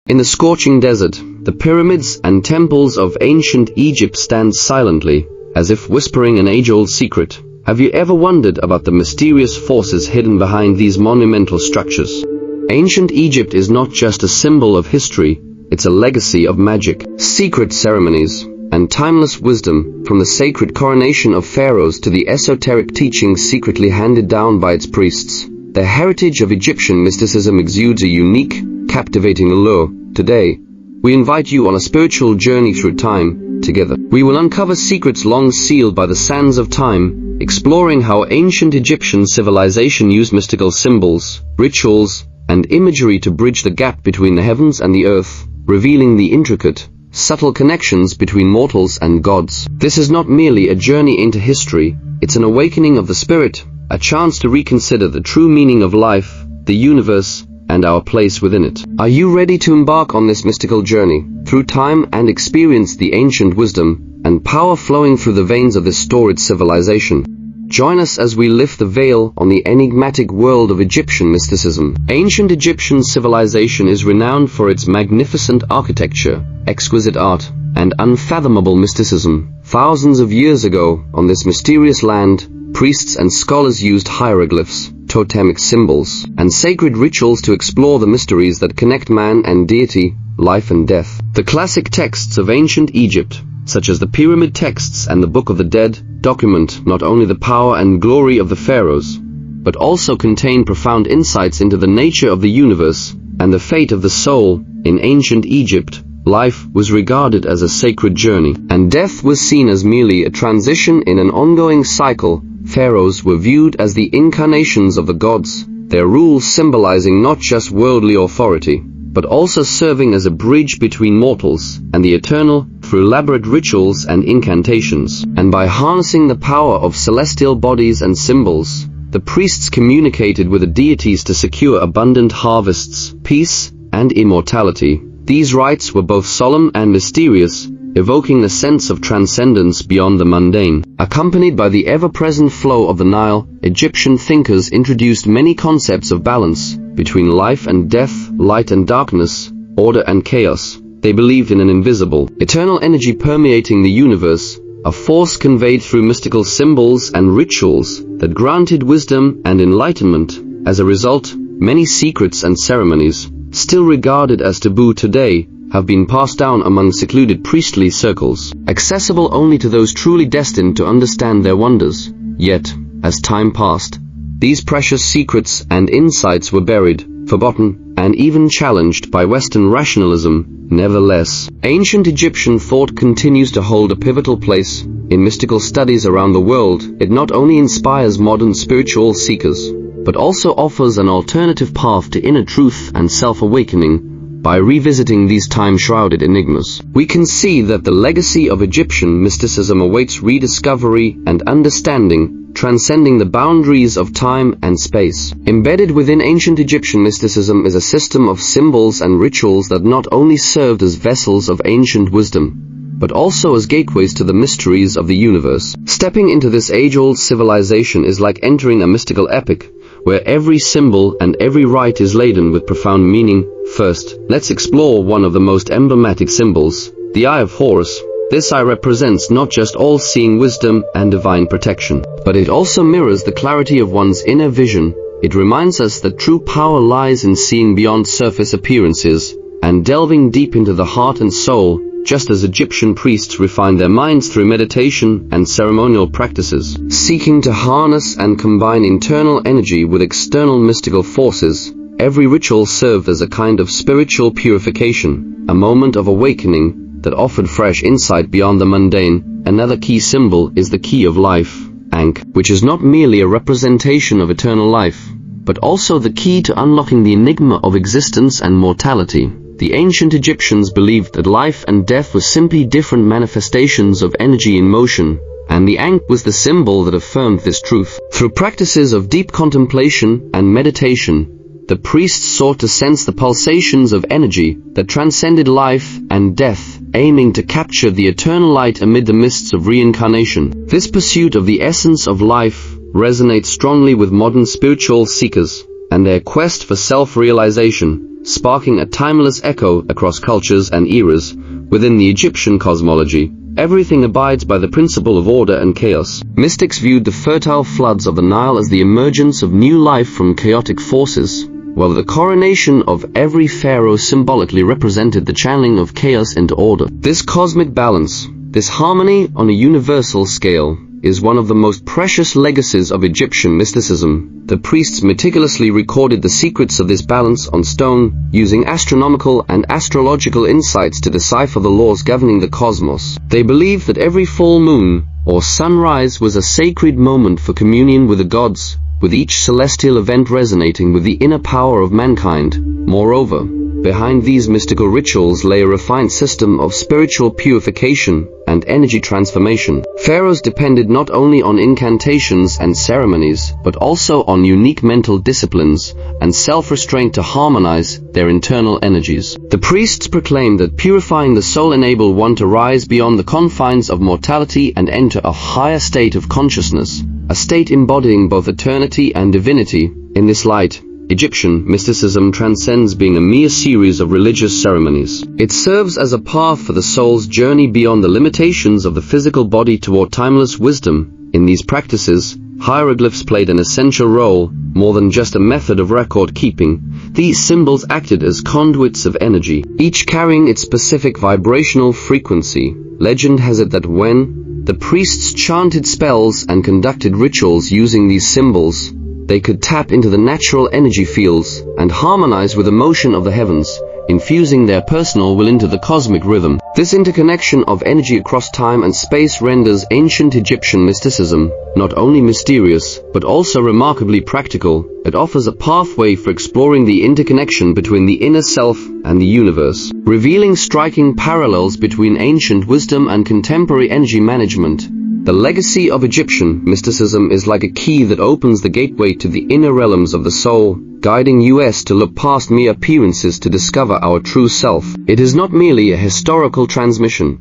In the scorching desert, the pyramids and temples of ancient Egypt stand silently, as if whispering an age-old secret. Have you ever wondered about the mysterious forces hidden behind these monumental structures? Ancient Egypt is not just a symbol of history, it's a legacy of magic, secret ceremonies, and timeless wisdom, from the sacred coronation of pharaohs to the esoteric teachings secretly handed down by its priests. The heritage of Egyptian mysticism exudes a unique, captivating allure. Today, we invite you on a spiritual journey through time. Together, we will uncover secrets long sealed by the sands of time, exploring how ancient Egyptian civilization used mystical symbols, rituals, and imagery to bridge the gap between the heavens and the earth, revealing the intricate, subtle connections between mortals and gods. This is not merely a journey into history, it's an awakening of the spirit, a chance to reconsider the true meaning of life, the universe, and our place within it. Are you ready to embark on this mystical journey through time and experience the ancient wisdom and power flowing through the veins of this storied civilization? Join us as we lift the veil on the enigmatic world of Egyptian mysticism. Ancient Egyptian civilization is renowned for its magnificent architecture, exquisite art, and unfathomable mysticism. Thousands of years ago, on this mysterious land, priests and scholars used hieroglyphs, totemic symbols, and sacred rituals to explore the mysteries that connect man and deity, life and death. The classic texts of ancient Egypt, such as the Pyramid texts and the Book of the Dead, document not only the power and glory of the pharaohs, but also contain profound insights into the nature of the universe and the fate of the soul. In ancient Egypt, life was regarded as a sacred journey, and death was seen as merely a transition in an ongoing cycle. Pharaohs were viewed as the incarnations of the gods, their rule symbolizing not just worldly authority, but also serving as a bridge between mortals and the eternal, through elaborate rituals and incantations. And by harnessing the power of celestial bodies and symbols, the priests communicated with the deities to secure abundant harvests, peace, and immortality. These rites were both solemn and mysterious, evoking the sense of transcendence beyond the mundane. Accompanied by the ever-present flow of the Nile, Egyptian thinkers introduced many concepts of balance between life and death, light and darkness, order and chaos. They believed in an invisible, eternal energy permeating the universe, a force conveyed through mystical symbols and rituals that granted wisdom and enlightenment. As a result, many secrets and ceremonies, still regarded as taboo today, have been passed down among secluded priestly circles, accessible only to those truly destined to understand their wonders. Yet, as time passed, these precious secrets and insights were buried, forgotten, and even challenged by Western rationalism. Nevertheless, ancient Egyptian thought continues to hold a pivotal place in mystical studies around the world. It not only inspires modern spiritual seekers, but also offers an alternative path to inner truth and self-awakening. By revisiting these time-shrouded enigmas, we can see that the legacy of Egyptian mysticism awaits rediscovery and understanding, transcending the boundaries of time and space. Embedded within ancient Egyptian mysticism is a system of symbols and rituals that not only served as vessels of ancient wisdom, but also as gateways to the mysteries of the universe. Stepping into this age-old civilization is like entering a mystical epic, where every symbol and every rite is laden with profound meaning. First, let's explore one of the most emblematic symbols, the Eye of Horus. This eye represents not just all-seeing wisdom and divine protection, but it also mirrors the clarity of one's inner vision. It reminds us that true power lies in seeing beyond surface appearances and delving deep into the heart and soul. Just as Egyptian priests refined their minds through meditation and ceremonial practices, seeking to harness and combine internal energy with external mystical forces, every ritual served as a kind of spiritual purification, a moment of awakening that offered fresh insight beyond the mundane. Another key symbol is the key of life, Ankh, which is not merely a representation of eternal life, but also the key to unlocking the enigma of existence and mortality. The ancient Egyptians believed that life and death were simply different manifestations of energy in motion, and the Ankh was the symbol that affirmed this truth. Through practices of deep contemplation and meditation, the priests sought to sense the pulsations of energy that transcended life and death, aiming to capture the eternal light amid the mists of reincarnation. This pursuit of the essence of life resonates strongly with modern spiritual seekers and their quest for self-realization. sparking a timeless echo across cultures and eras. Within the Egyptian cosmology, everything abides by the principle of order and chaos. Mystics viewed the fertile floods of the Nile as the emergence of new life from chaotic forces, while the coronation of every pharaoh symbolically represented the channeling of chaos into order. This cosmic balance, this harmony on a universal scale, is one of the most precious legacies of Egyptian mysticism. The priests meticulously recorded the secrets of this balance on stone, using astronomical and astrological insights to decipher the laws governing the cosmos. They believed that every full moon or sunrise was a sacred moment for communion with the gods, with each celestial event resonating with the inner power of mankind. Moreover, behind these mystical rituals lay a refined system of spiritual purification and energy transformation. Pharaohs depended not only on incantations and ceremonies, but also on unique mental disciplines and self-restraint to harmonize their internal energies. The priests proclaimed that purifying the soul enabled one to rise beyond the confines of mortality and enter a higher state of consciousness, a state embodying both eternity and divinity. In this light, Egyptian mysticism transcends being a mere series of religious ceremonies. It serves as a path for the soul's journey beyond the limitations of the physical body toward timeless wisdom. In these practices, hieroglyphs played an essential role, more than just a method of record-keeping. These symbols acted as conduits of energy, each carrying its specific vibrational frequency. Legend has it that when the priests chanted spells and conducted rituals using these symbols, they could tap into the natural energy fields and harmonize with the motion of the heavens, infusing their personal will into the cosmic rhythm. This interconnection of energy across time and space renders ancient Egyptian mysticism not only mysterious, but also remarkably practical. It offers a pathway for exploring the interconnection between the inner self and the universe, revealing striking parallels between ancient wisdom and contemporary energy management. The legacy of Egyptian mysticism is like a key that opens the gateway to the inner realms of the soul, guiding us to look past mere appearances to discover our true self. It is not merely a historical transmission,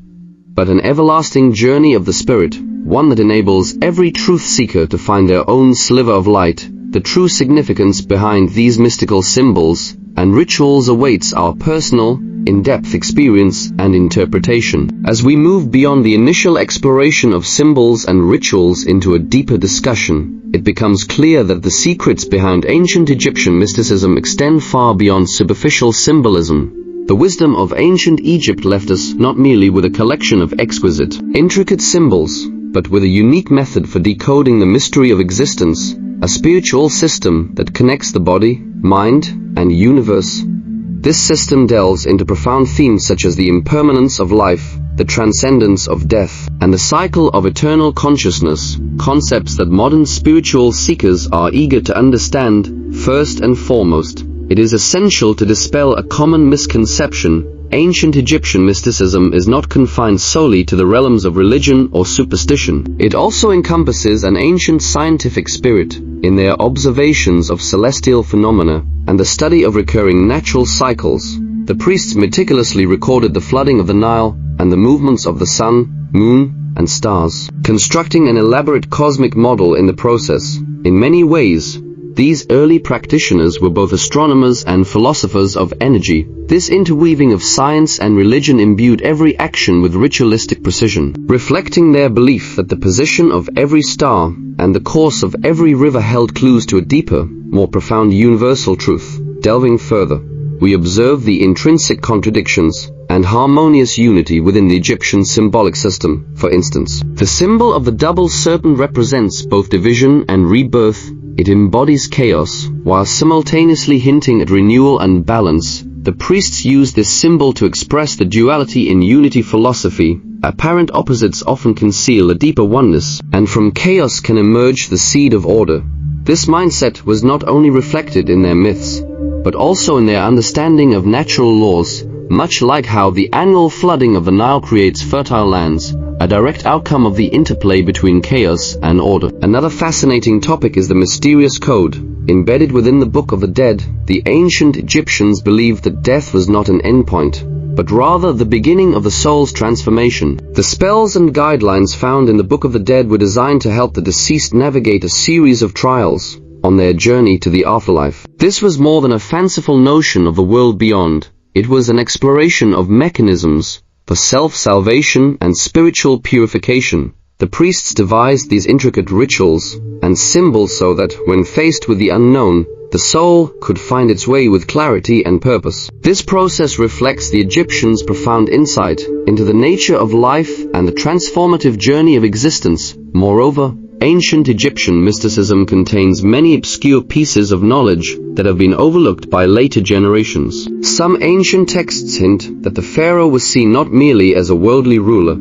but an everlasting journey of the spirit, one that enables every truth seeker to find their own sliver of light. The true significance behind these mystical symbols and rituals awaits our personal, in-depth experience and interpretation. As we move beyond the initial exploration of symbols and rituals into a deeper discussion, it becomes clear that the secrets behind ancient Egyptian mysticism extend far beyond superficial symbolism. The wisdom of ancient Egypt left us not merely with a collection of exquisite, intricate symbols, but with a unique method for decoding the mystery of existence, a spiritual system that connects the body, mind, and universe. This system delves into profound themes such as the impermanence of life, the transcendence of death, and the cycle of eternal consciousness, concepts that modern spiritual seekers are eager to understand. First and foremost, it is essential to dispel a common misconception. Ancient Egyptian mysticism is not confined solely to the realms of religion or superstition. It also encompasses an ancient scientific spirit in their observations of celestial phenomena and the study of recurring natural cycles. The priests meticulously recorded the flooding of the Nile and the movements of the sun, moon, and stars, constructing an elaborate cosmic model in the process. In many ways, these early practitioners were both astronomers and philosophers of energy. This interweaving of science and religion imbued every action with ritualistic precision, reflecting their belief that the position of every star and the course of every river held clues to a deeper, more profound universal truth. Delving further, we observe the intrinsic contradictions and harmonious unity within the Egyptian symbolic system. For instance, the symbol of the double serpent represents both division and rebirth. It embodies chaos, while simultaneously hinting at renewal and balance. The priests used this symbol to express the duality in unity philosophy. Apparent opposites often conceal a deeper oneness, and from chaos can emerge the seed of order. This mindset was not only reflected in their myths, but also in their understanding of natural laws, much like how the annual flooding of the Nile creates fertile lands, a direct outcome of the interplay between chaos and order. Another fascinating topic is the mysterious code. Embedded within the Book of the Dead, the ancient Egyptians believed that death was not an endpoint, but rather the beginning of the soul's transformation. The spells and guidelines found in the Book of the Dead were designed to help the deceased navigate a series of trials, on their journey to the afterlife. This was more than a fanciful notion of the world beyond. It was an exploration of mechanisms for self-salvation and spiritual purification. The priests devised these intricate rituals and symbols so that, when faced with the unknown, the soul could find its way with clarity and purpose. This process reflects the Egyptians' profound insight into the nature of life and the transformative journey of existence. Moreover, ancient Egyptian mysticism contains many obscure pieces of knowledge that have been overlooked by later generations. Some ancient texts hint that the pharaoh was seen not merely as a worldly ruler,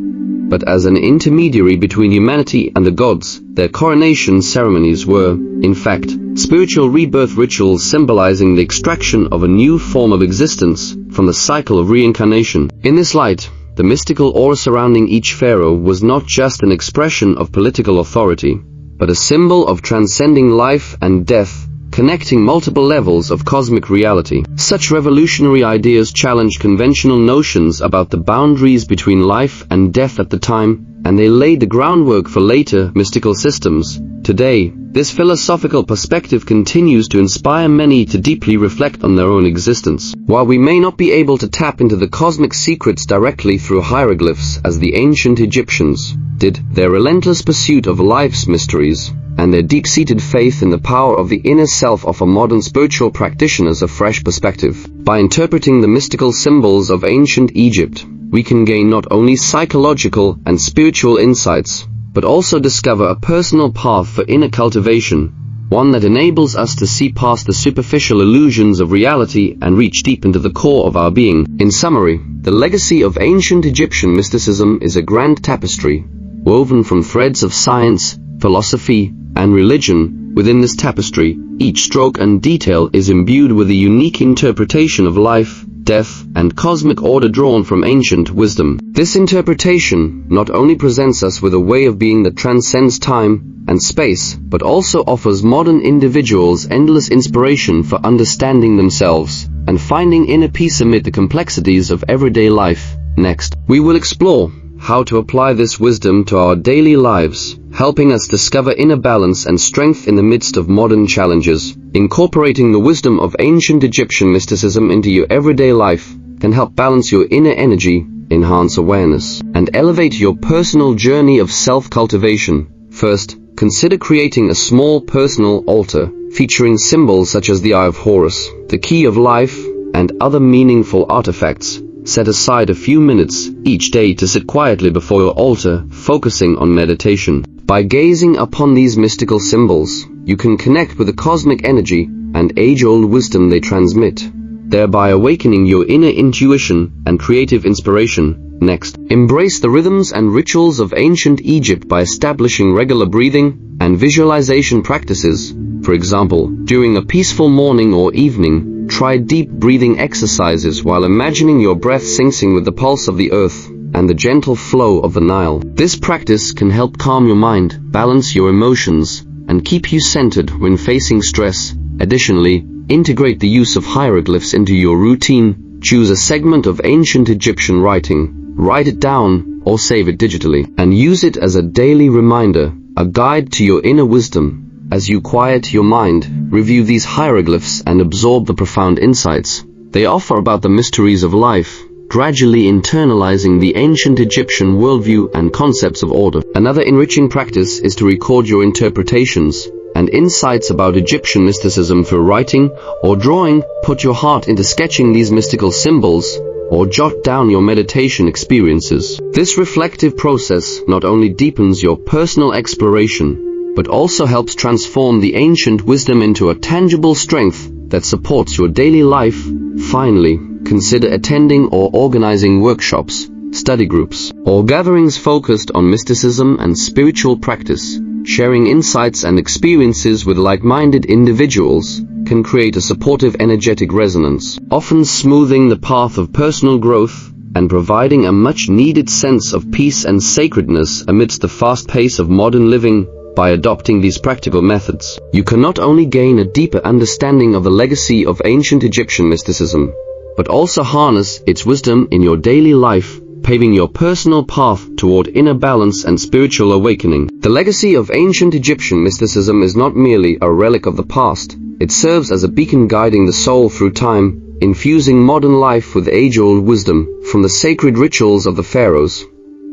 but as an intermediary between humanity and the gods. Their coronation ceremonies were, in fact, spiritual rebirth rituals symbolizing the extraction of a new form of existence from the cycle of reincarnation. In this light, the mystical aura surrounding each pharaoh was not just an expression of political authority, but a symbol of transcending life and death, connecting multiple levels of cosmic reality. Such revolutionary ideas challenged conventional notions about the boundaries between life and death at the time, and they laid the groundwork for later mystical systems. Today, this philosophical perspective continues to inspire many to deeply reflect on their own existence. While we may not be able to tap into the cosmic secrets directly through hieroglyphs as the ancient Egyptians did, their relentless pursuit of life's mysteries and their deep-seated faith in the power of the inner self offer modern spiritual practitioners a fresh perspective. By interpreting the mystical symbols of ancient Egypt, we can gain not only psychological and spiritual insights, but also discover a personal path for inner cultivation, one that enables us to see past the superficial illusions of reality and reach deep into the core of our being. In summary, the legacy of ancient Egyptian mysticism is a grand tapestry, woven from threads of science, philosophy, and religion. Within this tapestry, each stroke and detail is imbued with a unique interpretation of life, death, and cosmic order drawn from ancient wisdom. This interpretation not only presents us with a way of being that transcends time and space, but also offers modern individuals endless inspiration for understanding themselves and finding inner peace amid the complexities of everyday life. Next, we will explore how to apply this wisdom to our daily lives, helping us discover inner balance and strength in the midst of modern challenges. Incorporating the wisdom of ancient Egyptian mysticism into your everyday life can help balance your inner energy, enhance awareness, and elevate your personal journey of self-cultivation. First, consider creating a small personal altar featuring symbols such as the Eye of Horus, the Key of Life, and other meaningful artifacts. Set aside a few minutes each day to sit quietly before your altar, focusing on meditation. By gazing upon these mystical symbols, you can connect with the cosmic energy and age-old wisdom they transmit, thereby awakening your inner intuition and creative inspiration. Next, embrace the rhythms and rituals of ancient Egypt by establishing regular breathing and visualization practices. For example, during a peaceful morning or evening, try deep breathing exercises while imagining your breath syncing with the pulse of the earth and the gentle flow of the Nile. This practice can help calm your mind, balance your emotions, and keep you centered when facing stress. Additionally, integrate the use of hieroglyphs into your routine. Choose a segment of ancient Egyptian writing, write it down, or save it digitally, and use it as a daily reminder, a guide to your inner wisdom. As you quiet your mind, review these hieroglyphs and absorb the profound insights they offer about the mysteries of life, gradually internalizing the ancient Egyptian worldview and concepts of order. Another enriching practice is to record your interpretations and insights about Egyptian mysticism through writing or drawing. Put your heart into sketching these mystical symbols or jot down your meditation experiences. This reflective process not only deepens your personal exploration, but also helps transform the ancient wisdom into a tangible strength that supports your daily life. Finally, consider attending or organizing workshops, study groups, or gatherings focused on mysticism and spiritual practice. Sharing insights and experiences with like-minded individuals can create a supportive energetic resonance, often smoothing the path of personal growth and providing a much-needed sense of peace and sacredness amidst the fast pace of modern living. By adopting these practical methods, you can not only gain a deeper understanding of the legacy of ancient Egyptian mysticism, but also harness its wisdom in your daily life. paving your personal path toward inner balance and spiritual awakening. The legacy of ancient Egyptian mysticism is not merely a relic of the past. It serves as a beacon guiding the soul through time, infusing modern life with age-old wisdom from the sacred rituals of the pharaohs.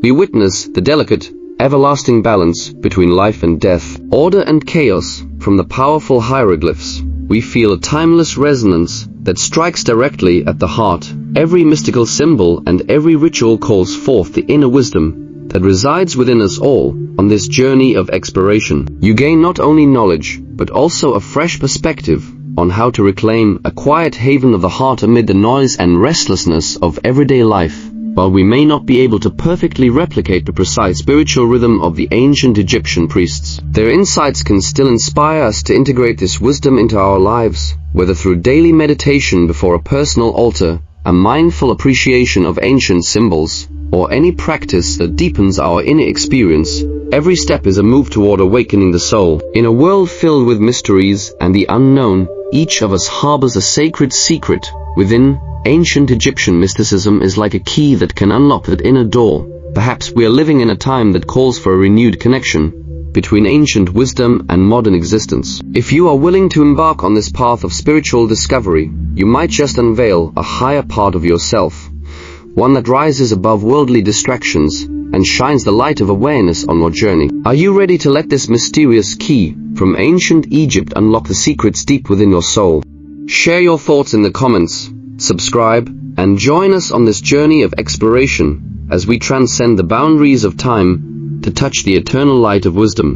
We witness the delicate, everlasting balance between life and death, order and chaos from the powerful hieroglyphs. We feel a timeless resonance that strikes directly at the heart. Every mystical symbol and every ritual calls forth the inner wisdom that resides within us all. On this journey of exploration, you gain not only knowledge, but also a fresh perspective on how to reclaim a quiet haven of the heart amid the noise and restlessness of everyday life. While we may not be able to perfectly replicate the precise spiritual rhythm of the ancient Egyptian priests, their insights can still inspire us to integrate this wisdom into our lives, whether through daily meditation before a personal altar, a mindful appreciation of ancient symbols, or any practice that deepens our inner experience. Every step is a move toward awakening the soul. In a world filled with mysteries and the unknown, each of us harbors a sacred secret within. Ancient Egyptian mysticism is like a key that can unlock that inner door. Perhaps we are living in a time that calls for a renewed connection between ancient wisdom and modern existence. If you are willing to embark on this path of spiritual discovery, you might just unveil a higher part of yourself, one that rises above worldly distractions and shines the light of awareness on your journey. Are you ready to let this mysterious key from ancient Egypt unlock the secrets deep within your soul? Share your thoughts in the comments. Subscribe, and join us on this journey of exploration as we transcend the boundaries of time to touch the eternal light of wisdom.